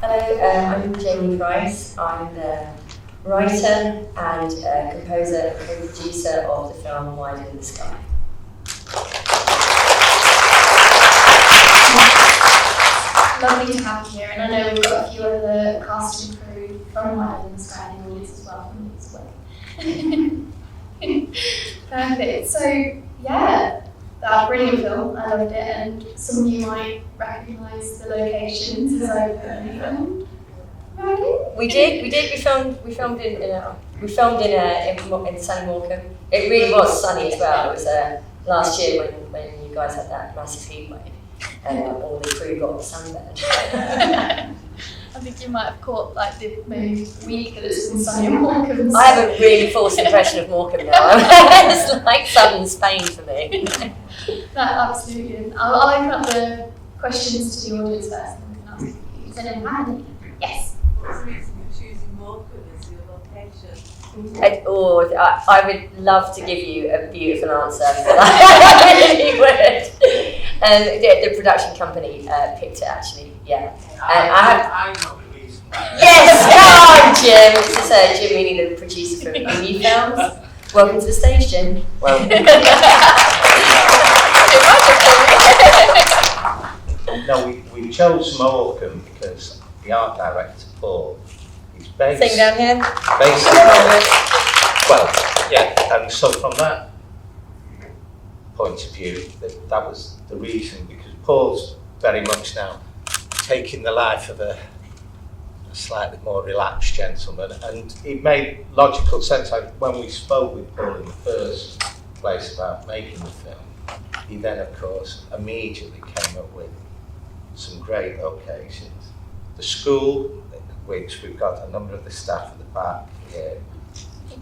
Hello, I'm Jamie Price. I'm the writer and composer and co-producer of the film Wider in the Sky. Lovely to have you here, and I know we've got a few other cast and crew from Wider in the Sky in the audience as well from this work. Perfect. So, yeah, that brilliant film. I loved it, and some of you might recognise the locations as I've filmed. We did. We filmed in sunny Morecambe. It really was sunny as well. It was last year when you guys had that massive heat wave, and all the crew got sunburned. I think you might have caught like the maybe week that it's been sunny in Morecambe. I have a really false impression of Morecambe now. It's like southern Spain for me. Absolutely. I'll open up the questions to the audience first, and we can ask you. Does anyone have any? Yes. What's the reason for choosing Morecambe as your location? I would love to give you a beautiful answer. I really would. The production company picked it actually. Yeah. I know the reason. Yes! Oh, Jim! It's just Jim, we need a producer for new films. Welcome to the stage, Jim. Well, no, we chose Morecambe because the art director, Paul, is based... Sing down here. Based in well, yeah, and so from that point of view, that was the reason, because Paul's very much now taking the life of a slightly more relaxed gentleman, and it made logical sense. When we spoke with Paul in the first place about making the film, he then of course immediately came up with some great locations. The school, which we've got a number of the staff at the back here,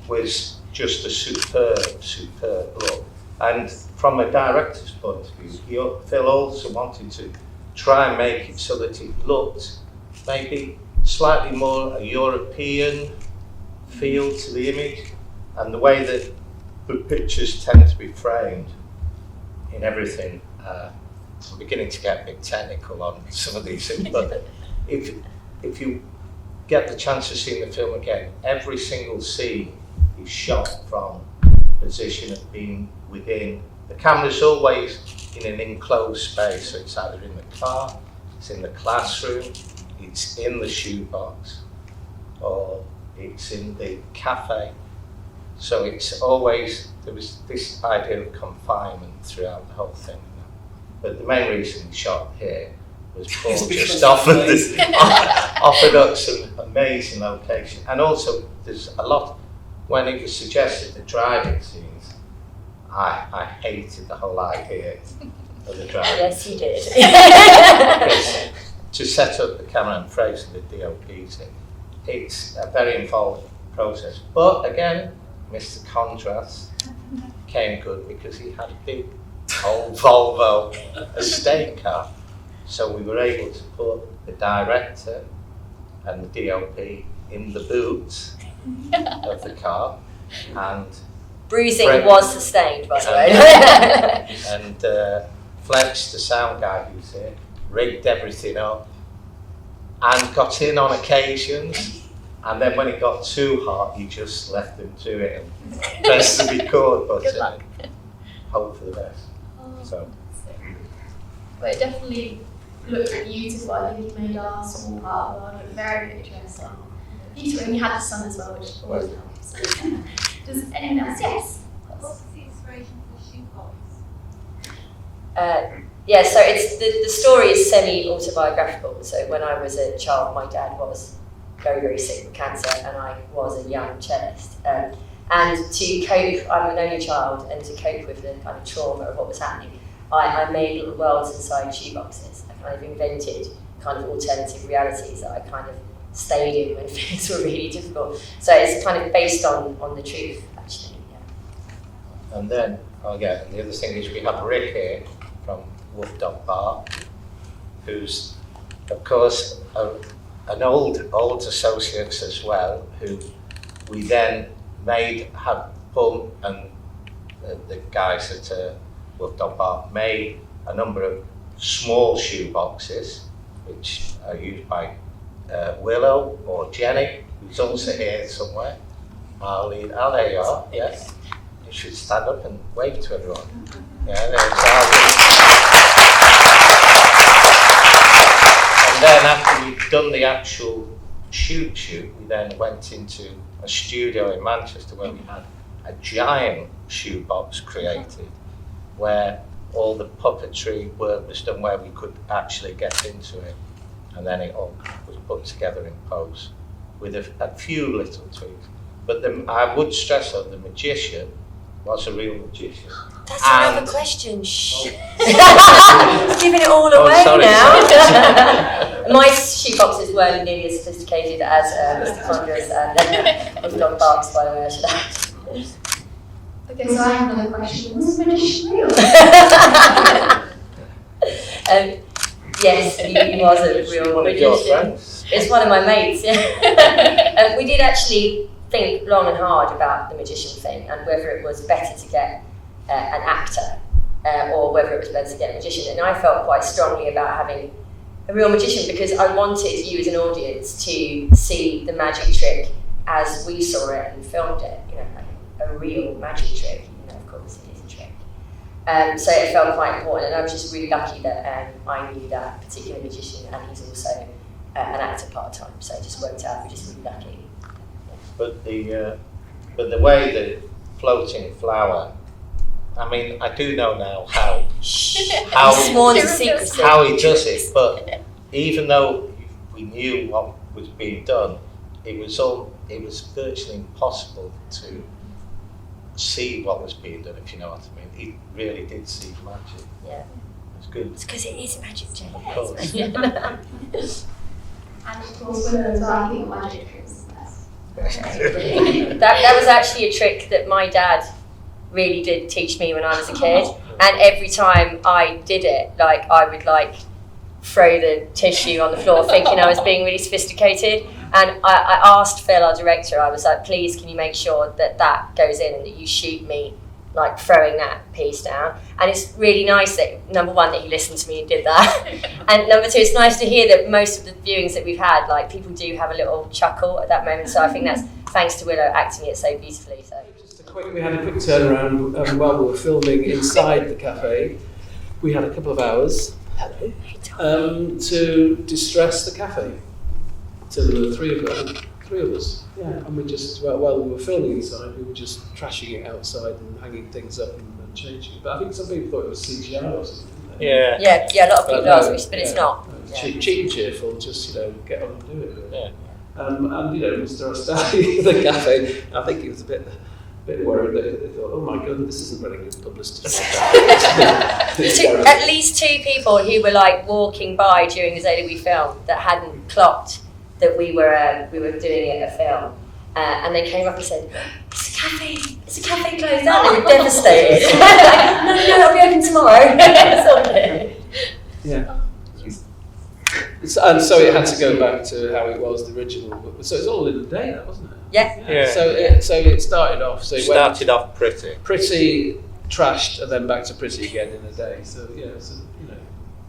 was just a superb look. And from a director's point of view, Phil also wanted to try and make it so that it looked maybe slightly more a European feel to the image, and the way that the pictures tend to be framed in everything. I'm beginning to get a bit technical on some of these things, but if you get the chance of seeing the film again, every single scene is shot from the position of being within. The camera's always in an enclosed space, so it's either in the car, it's in the classroom, it's in the shoebox, or it's in the cafe. So it's always, there was this idea of confinement throughout the whole thing. But the main reason we shot here was Paul just offered us some amazing location. And also there's a lot, when it was suggested the driving scenes, I hated the whole idea of the driving. Yes, you did. Because to set up the camera and phrase the DOPs in, it's a very involved process. But again, Mr. Contrast came good because he had a big old Volvo estate car. So we were able to put the director and the DOP in the boots of the car, and bruising was sustained, by the way. And Fletch, the sound guy who's here, rigged everything up and got in on occasions, and then when it got too hot he just left them to it and best as he could, but hope for the best. So. But it definitely looked beautiful. I think you made our small part of the world look very picturesque. Beautiful, and you had the sun as well, which always helps. Does anyone else? Yes? What's the inspiration for the shoebox? Yeah, so it's the story is semi-autobiographical. So when I was a child, my dad was very, very sick with cancer, and I was a young cellist. And to cope, I'm an only child, and to cope with the kind of trauma of what was happening, I made little worlds inside shoeboxes. I kind of invented kind of alternative realities that I kind of stayed in when things were really difficult. So it's kind of based on the truth, actually. Yeah. And then, the other thing is we have Rick here from Wolf Dog Bar, who's, of course, an old associate as well, who we then have Paul and the guys at Wolf Dog Bar made a number of small shoe boxes, which are used by Willow or Jenny, who's also here somewhere. Oh, there you are, yes. You should stand up and wave to everyone. Yeah, there's And then after we'd done the actual shoot, we then went into a studio in Manchester where we had a giant shoebox created where all the puppetry work was done, where we could actually get into it. And then it all was put together in post with a few little tweaks. But I would stress though, the magician was a real magician. That's another question. Shh. It's giving it all away sorry, now. My shoeboxes weren't nearly as sophisticated as Mr. Conjurer's, and was dog barks, by the way, I should add. Okay, so I have another question. Was the magician real? Yes, he was a real magician. It's one of my mates, yeah. We did actually think long and hard about the magician thing and whether it was better to get an actor or whether it was better to get a magician. And I felt quite strongly about having a real magician because I wanted you as an audience to see the magic trick as we saw it and filmed it, you know, like a real magic trick, you know, of course it is a trick. So it felt quite important, and I was just really lucky that I knew that particular magician, and he's also an actor part-time, so it just worked out. We're just really lucky. But the way the floating flower, I mean, I do know now how Sworn to secrecy. how he does it, but even though we knew what was being done, it was virtually impossible to see what was being done, if you know what I mean. He really did see magic. Yeah. It's good. It's because it is magic, Jane. Of course. And of course, Willow's arguing magic tricks. that was actually a trick that my dad really did teach me when I was a kid, and every time I did it, like I would like throw the tissue on the floor thinking I was being really sophisticated, and I asked Phil, our director, I was like, please can you make sure that goes in and that you shoot me like throwing that piece down. And it's really nice that, number one, that he listened to me and did that, and number two, it's nice to hear that most of the viewings that we've had, like people do have a little chuckle at that moment, so I think that's thanks to Willow acting it so beautifully. So we had a quick turnaround while we were filming inside the cafe. We had a couple of hours to distress the cafe. So there were three of us. Yeah. And we just, while we were filming inside, we were just trashing it outside and hanging things up and changing it. But I think some people thought it was CGI or something. Yeah, a lot of people ask, but it's not. Cheap and cheerful, just get on and do it. Really. Yeah. And Mr. Ostari, the cafe, I think he was a bit worried that they thought, oh my god, this isn't very good publicity. At least two people who were like walking by during the day that we filmed that hadn't clocked that we were doing a film, and they came up and said, "It's a cafe closed down." They were devastated. No, it'll be open tomorrow. Yeah. And so it had to go back to how it was the original. So it's all in a day, that wasn't it? Yeah. So it started off. So it started off pretty trashed, and then back to pretty again in a day. So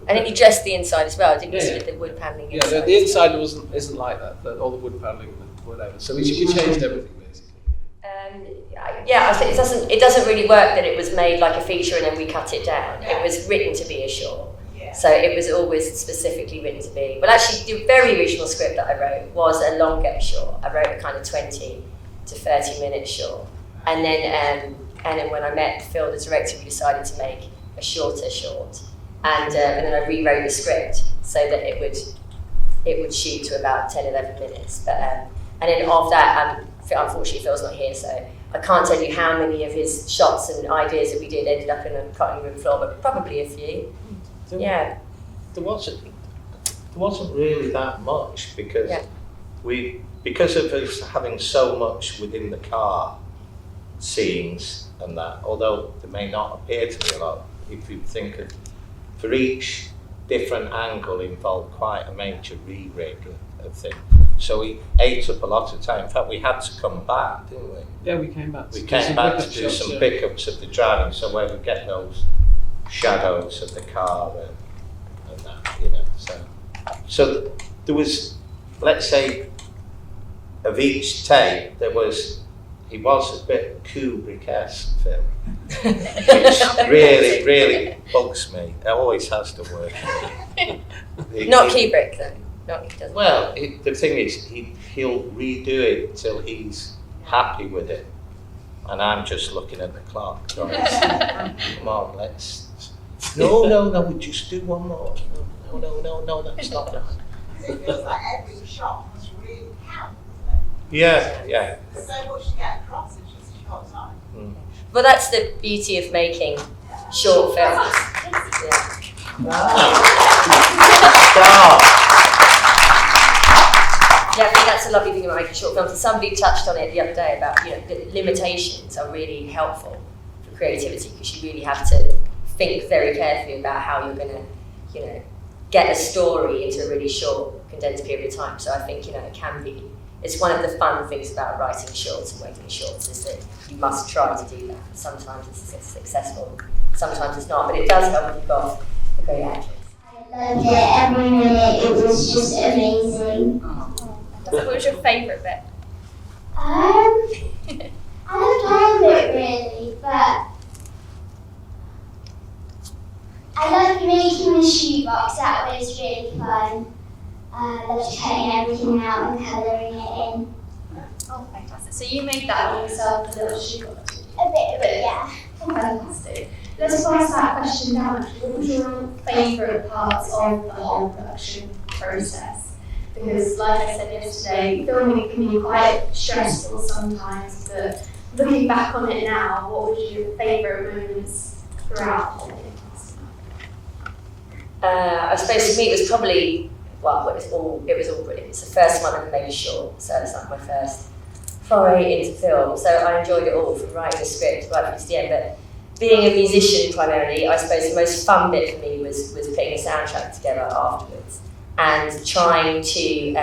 And then you dressed the inside as well, didn't you? Yeah. With the wood paneling. Yeah, the inside isn't like that. All the wood paneling and whatever. So we changed everything basically. I think it doesn't really work that it was made like a feature and then we cut it down. It was written to be a short. So it was always specifically written to be. Well, actually, the very original script that I wrote was a longer short. I wrote a kind of 20 to 30 minute short, and then when I met Phil, the director, we decided to make a shorter short, and then I rewrote the script so that it would shoot to about 10-11 minutes. But and then of that, unfortunately, Phil's not here, so I can't tell you how many of his shots and ideas that we did ended up in a cutting room floor, but probably a few. Yeah. There wasn't really that much because because of us having so much within the car scenes and that, although there may not appear to be a lot, if you think of, for each different angle involved quite a major re-rig of things. So we ate up a lot of time. In fact, we had to come back, didn't we? Yeah, we came back. We came back to do some pickups of the driving, so where we get those shadows of the car and that, So there was let's say, of each take, he was a bit Kubrick-esque film, which really, really bugs me. It always has to work. Not Kubrick, though. Well, the thing is, he'll redo it till he's happy with it. And I'm just looking at the clock. Going, come on, let's... No, we just do one more. No, that's not right. It feels like every shot must really count, doesn't it? Yeah. There's so much to get across in just a short time. Well, that's the beauty of making short films. Yeah. Yeah, I think that's a lovely thing about making short films. And somebody touched on it the other day about, the limitations are really helpful for creativity, because you really have to think very carefully about how you're going to, get a story into a really short, condensed period of time. So I think, it's one of the fun things about writing shorts and working shorts is that you must try to do that. Sometimes it's successful, sometimes it's not, but it does help if you've got a great actress. I loved it every minute, it was just amazing. What was your favourite bit? I loved all of it really, but I loved making the shoebox, that was really fun. I loved cutting everything out and colouring it in. Oh, fantastic. So you made that all yourself, the little shoebox? A bit of it, yeah. Fantastic. Let's pass that question down. What was your favourite parts of the whole production process? Because, like I said yesterday, filming can be quite stressful sometimes, but looking back on it now, what was your favourite moments throughout the whole thing? I suppose for me it was probably, it was all brilliant. It's the first one I've made short, so it's like my first foray into film. So I enjoyed it all, from writing the script right to the end. But being a musician primarily, I suppose the most fun bit for me was putting a soundtrack together afterwards and trying to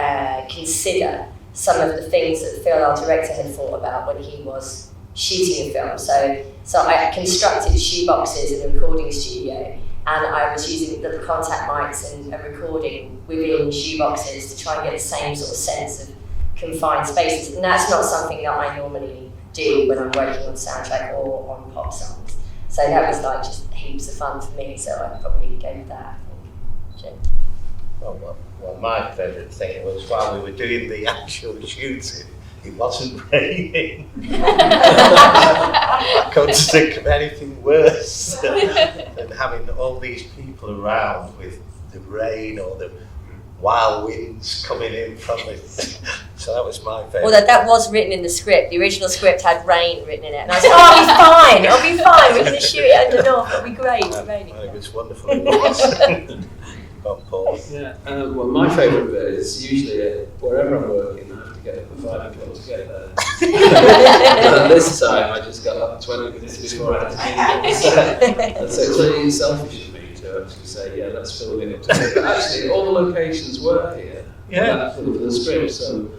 consider some of the things that the film director had thought about when he was shooting a film. So I constructed shoeboxes in a recording studio, and I was using little contact mics and recording within shoeboxes to try and get the same sort of sense of confined spaces. And that's not something that I normally do when I'm working on soundtrack or on pop songs. So that was like just heaps of fun for me, so I'd probably go with that, I think. Jim? Well, my favourite thing was while we were doing the actual shooting, it wasn't raining. I couldn't think of anything worse than having all these people around with the rain or the wild winds coming in from it. So that was my favourite. Although that was written in the script. The original script had rain written in it. And I said, I'll be fine. We're going to shoot it under north. It'll be great. It's raining. Well, it was wonderful. It was. Paul. Yeah, well, my favourite bit is usually wherever I'm working, I have to get up at 5 o'clock to get there. And this time I just got up 20 minutes before I had to be set. And so it's really selfish of me to actually say, yeah, let's film it up today. But actually, all the locations were here for the script, so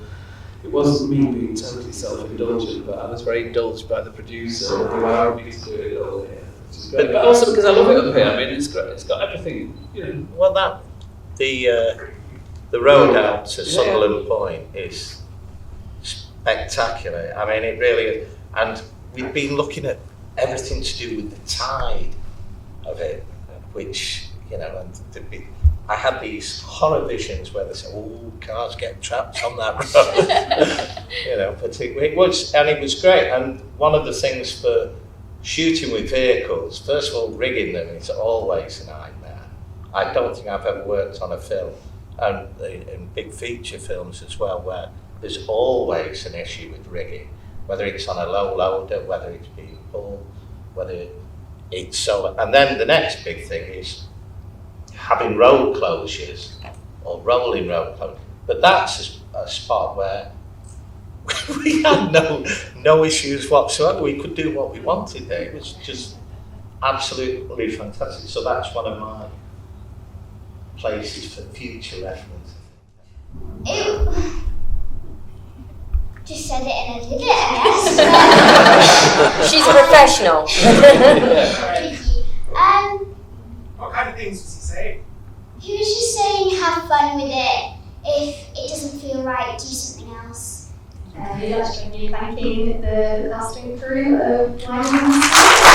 it wasn't me being totally self-indulgent, but I was very indulged by the producer who allowed me to do it all here. But also because I love it up here. I mean, it's great. It's got everything. Well, the road out to Sunderland Point is spectacular. I mean, it really is. And we've been looking at everything to do with the tide of it, which and I had these horror visions where they say, "Oh, cars get trapped on that road," But it was great. And one of the things for shooting with vehicles, first of all, rigging them is always a nightmare. I don't think I've ever worked on a film, and in big feature films as well, where there's always an issue with rigging, whether it's on a low loader, whether it's being pulled, whether it's so. And then the next big thing is having road closures or rolling road closures. But that's a spot where we had no issues whatsoever. We could do what we wanted there. It was just absolutely fantastic. So that's one of my places for future reference. Just said it and I did it, I guess. She's a professional. Thank you. What kind of things was he saying? He was just saying have fun with it. If it doesn't feel right, do something else. We'd like to join you in thanking the casting crew of Wine